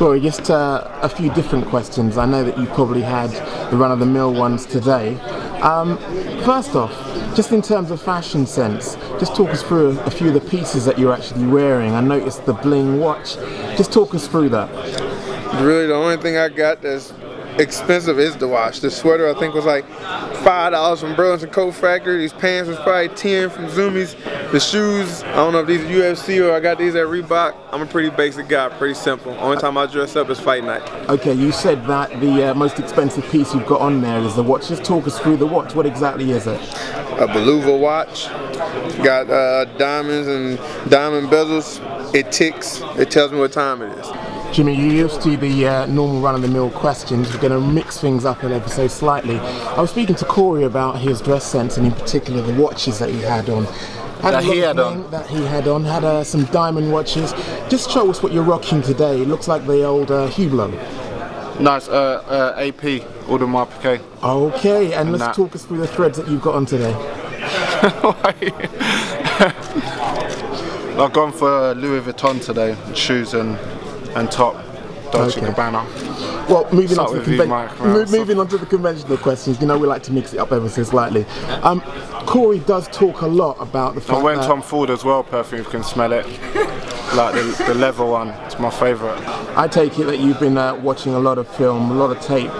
Well, just a few different questions. I know that you probably had the run-of-the-mill ones today. First off, just in terms of fashion sense, just talk us through a few of the pieces that you're actually wearing. I noticed the bling watch. Just talk us through that. Really, the only thing I got that's expensive is the watch. The sweater I think was like $5 from Burlington Coat Factory. These pants was probably 10 from Zoomies. The shoes, I don't know if these are UFC or I got these at Reebok. I'm a pretty basic guy, pretty simple. Only time I dress up is fight night. Okay, you said that the most expensive piece you've got on there is the watch. Just talk us through the watch. What exactly is it? A Beluga watch. Got diamonds and diamond bezels. It ticks. It tells me what time it is. Jimmy, you're used to the normal run-of-the-mill questions. We're going to mix things up ever so slightly. I was speaking to Corey about his dress sense and in particular the watches that he had on. Had some diamond watches. Just show us what you're rocking today. It looks like the old Hublot. Nice, AP, Audemars Piguet. Okay, and let's talk us through the threads that you've got on today. I've gone for Louis Vuitton today, shoes and top, Dolce & Gabbana. Well, moving on to the conventional questions, you know we like to mix it up ever so slightly. Corey does talk a lot about the fact I went Tom Ford as well, perfume, you can smell it. Like the leather one, it's my favourite. I take it that you've been watching a lot of film, a lot of tape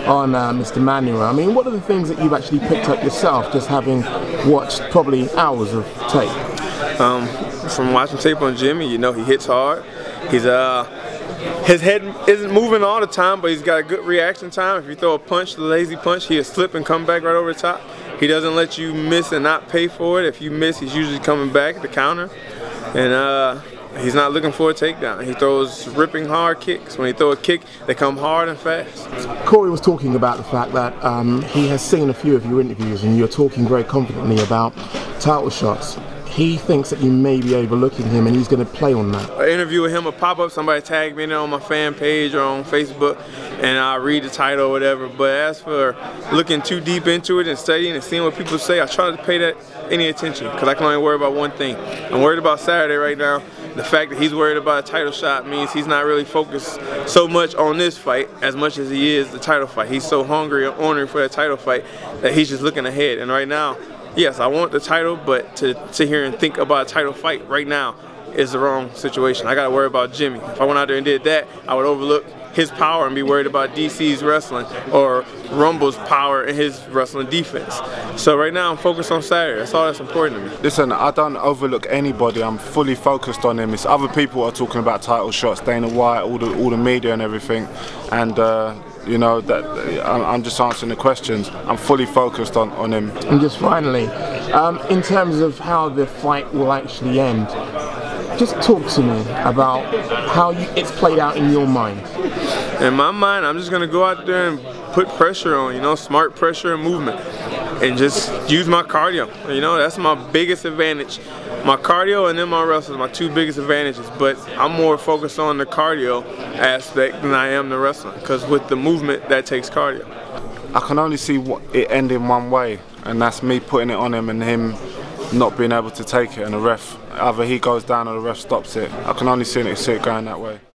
on Mr. Manuwa. I mean, what are the things that you've actually picked up yourself, just having watched probably hours of tape? From watching tape on Jimmy, you know he hits hard. He's his head isn't moving all the time, but he's got a good reaction time. If you throw a punch, the lazy punch, he'll slip and come back right over the top. He doesn't let you miss and not pay for it. If you miss, he's usually coming back at the counter. And he's not looking for a takedown. He throws ripping hard kicks. When he throws a kick, they come hard and fast. Corey was talking about the fact that he has seen a few of your interviews and you're talking very confidently about title shots. He thinks that you may be overlooking him and he's going to play on that. An interview with him will pop up, somebody tag me in on my fan page or on Facebook and I'll read the title or whatever. But as for looking too deep into it and studying and seeing what people say, I try to pay that any attention because I can only worry about one thing. I'm worried about Saturday right now. The fact that he's worried about a title shot means he's not really focused so much on this fight as much as he is the title fight. He's so hungry and ornery for that title fight that he's just looking ahead. And right now, yes, I want the title, but to sit here and think about a title fight right now is the wrong situation. I got to worry about Jimmy. If I went out there and did that, I would overlook his power and be worried about DC's wrestling or Rumble's power and his wrestling defense. So right now I'm focused on Saturday. That's all that's important to me. Listen, I don't overlook anybody. I'm fully focused on him. It's other people are talking about title shots, Dana White, all the media and everything. And you know, that I'm just answering the questions. I'm fully focused on him. And just finally, in terms of how the fight will actually end, just talk to me about how it's played out in your mind. In my mind, I'm just going to go out there and put pressure on, you know, smart pressure and movement. And just use my cardio. You know, that's my biggest advantage. My cardio and then my wrestling, my two biggest advantages. But I'm more focused on the cardio aspect than I am the wrestling. Because with the movement, that takes cardio. I can only see it ending one way, and that's me putting it on him and him not being able to take it, and the ref, either he goes down or the ref stops it. I can only see it going that way.